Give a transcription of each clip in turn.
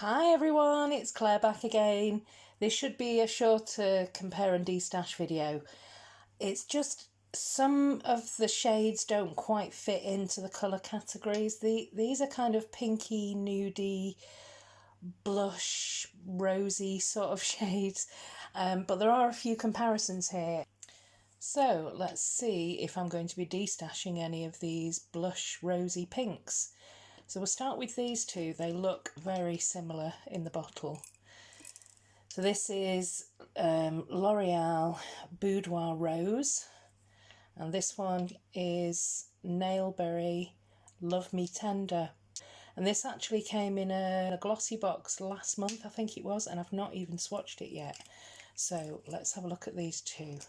Hi everyone, it's Claire back again. This should be a shorter compare and destash video. It's just some of the shades don't quite fit into the colour categories. These are kind of pinky, nudie, blush, rosy sort of shades, but there are a few comparisons here. So let's see if I'm going to be destashing any of these blush rosy pinks. So we'll start with these two. They look very similar in the bottle. So this is L'Oreal Boudoir Rose, and this one is Nailberry Love Me Tender. And this actually came in a glossy box last month, I think it was, and I've not even swatched it yet. So let's have a look at these two.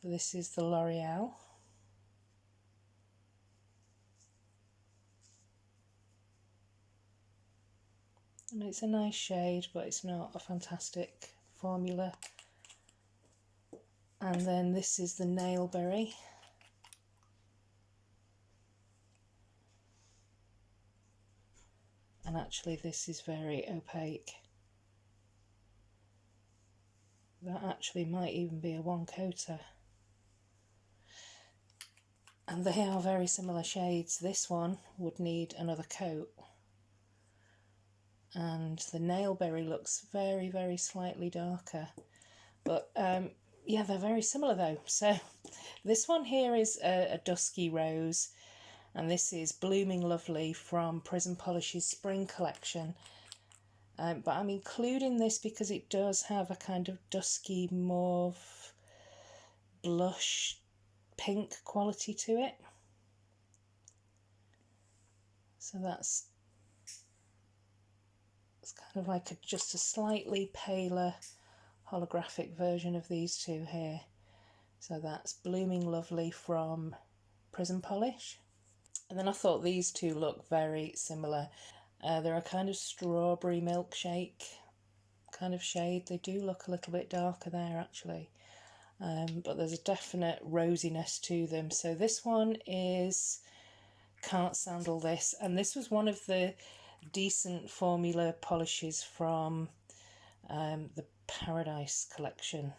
This is the L'Oreal. And it's a nice shade, but it's not a fantastic formula. And then this is the Nailberry. And actually this is very opaque. That actually might even be a one coater. And they are very similar shades. This one would need another coat. And the Nailberry looks very, very slightly darker. But yeah, they're very similar though. So this one here is a dusky rose, and this is Blooming Lovely from Prism Polish's Spring collection. But I'm including this because it does have a kind of dusky mauve blush pink quality to it. So that's kind of like just a slightly paler holographic version of these two here. So that's Blooming Lovely from Prism Polish. And then I thought these two look very similar. They're a kind of strawberry milkshake kind of shade. They do look a little bit darker there actually. But there's a definite rosiness to them. So this one is Can't Sandal This. And this was one of the decent formula polishes from the Paradise collection,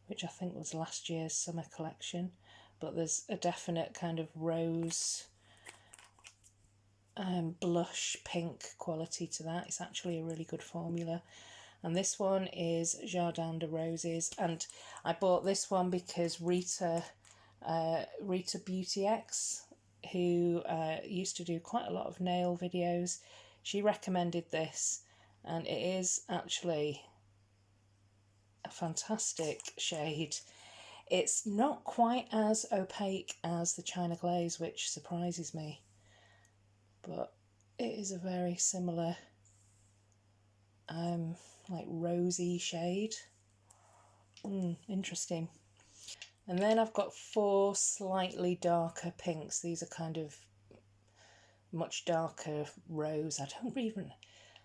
which I think was last year's summer collection. But there's a definite kind of rose blush pink quality to that. It's actually a really good formula. And this one is Jardin de Roses, and I bought this one because Rita Beauty X, who used to do quite a lot of nail videos, she recommended this, and it is actually a fantastic shade. It's not quite as opaque as the China Glaze, which surprises me, but it is a very similar like rosy shade. Interesting. And then I've got four slightly darker pinks. These are kind of much darker rose. I'm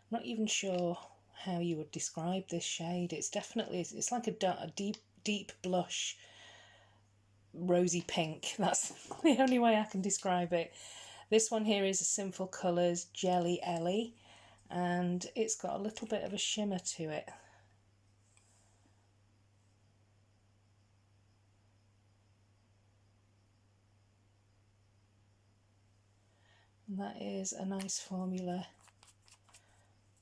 not even sure how you would describe this shade. It's like a deep blush rosy pink. That's the only way I can describe it. This one here is a Sinful Colours Jelly Ellie, and it's got a little bit of a shimmer to it. And that is a nice formula.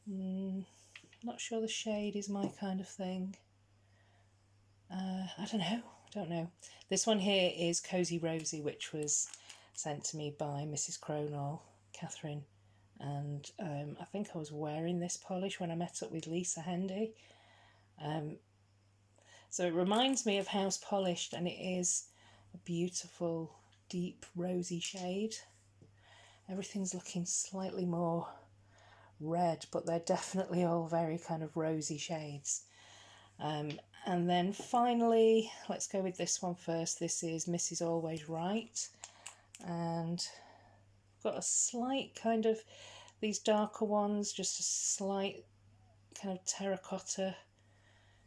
Not sure the shade is my kind of thing. I don't know. This one here is Cozy Rosy, which was sent to me by Mrs. Cronall, Catherine, and I think I was wearing this polish when I met up with Lisa Hendy. So it reminds me of House Polished, and it is a beautiful deep rosy shade. Everything's looking slightly more red, but they're definitely all very kind of rosy shades. And then finally, let's go with this one first. This is Mrs. Always Right, and I've got a slight kind of, these darker ones, just a slight kind of terracotta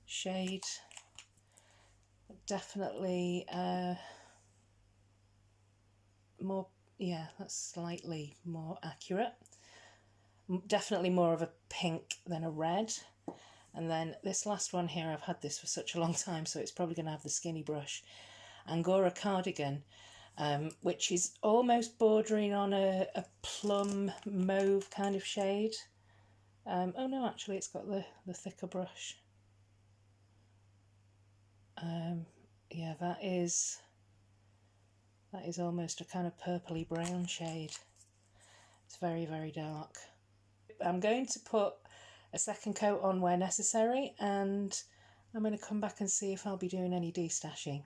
shade. Definitely more, yeah, that's slightly more accurate. definitely more of a pink than a red. And then this last one here, I've had this for such a long time, so it's probably going to have the skinny brush. Angora Cardigan, which is almost bordering on a plum mauve kind of shade. Oh no, actually it's got the thicker brush. Yeah, that is almost a kind of purpley brown shade. It's very, very dark. I'm going to put a second coat on where necessary, and I'm going to come back and see if I'll be doing any destashing.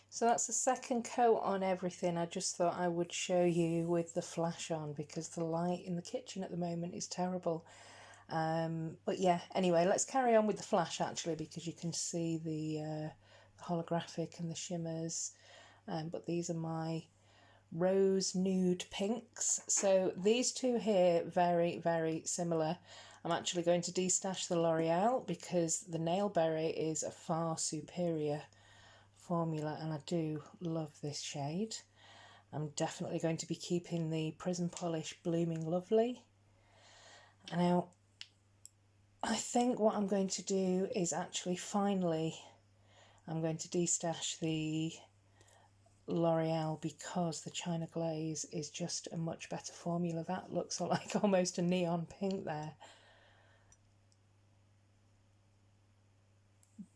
So that's the second coat on everything. I just thought I would show you with the flash on because the light in the kitchen at the moment is terrible. But yeah, anyway, let's carry on with the flash actually, because you can see the holographic and the shimmers. But these are my rose nude pinks. So these two here, very, very similar. I'm actually going to destash the L'Oreal because the Nailberry is a far superior formula, and I do love this shade. I'm definitely going to be keeping the Prism Polish Blooming Lovely. Now, I think what I'm going to do is actually finally, I'm going to destash the L'Oreal because the China Glaze is just a much better formula. That looks like almost a neon pink there.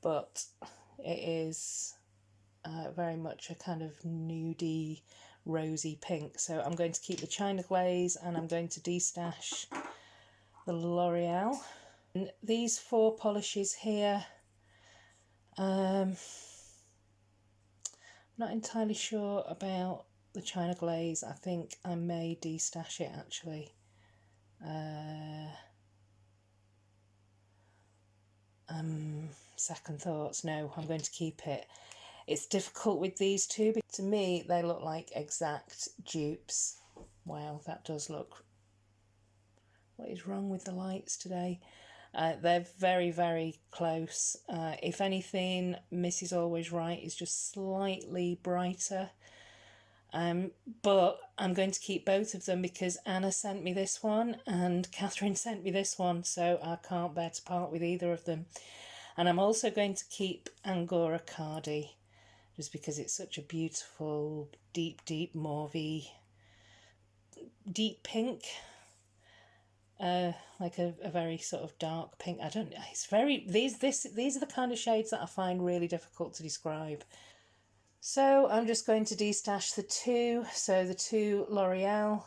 But it is very much a kind of nudie, rosy pink. So I'm going to keep the China Glaze and I'm going to destash the L'Oreal. And these four polishes here, I'm not entirely sure about the China Glaze. I think I may destash it actually. Second thoughts, no, I'm going to keep it. It's difficult with these two, but to me they look like exact dupes. Wow, that does look... What is wrong with the lights today? They're very, very close. If anything, Mrs. Always Right is just slightly brighter. But I'm going to keep both of them because Anna sent me this one and Catherine sent me this one, so I can't bear to part with either of them. And I'm also going to keep Angora Cardi, just because it's such a beautiful, deep, deep mauvey, deep pink. Like a very sort of dark pink. I don't know. It's very... These are the kind of shades that I find really difficult to describe. So I'm just going to destash the two. So the two L'Oreal,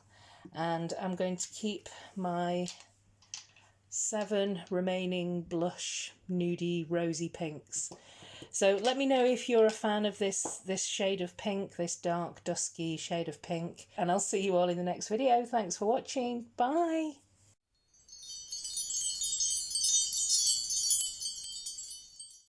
and I'm going to keep my 7 remaining blush nudie rosy pinks. So let me know if you're a fan of this shade of pink, this dark dusky shade of pink, and I'll see you all in the next video. Thanks for watching. Bye.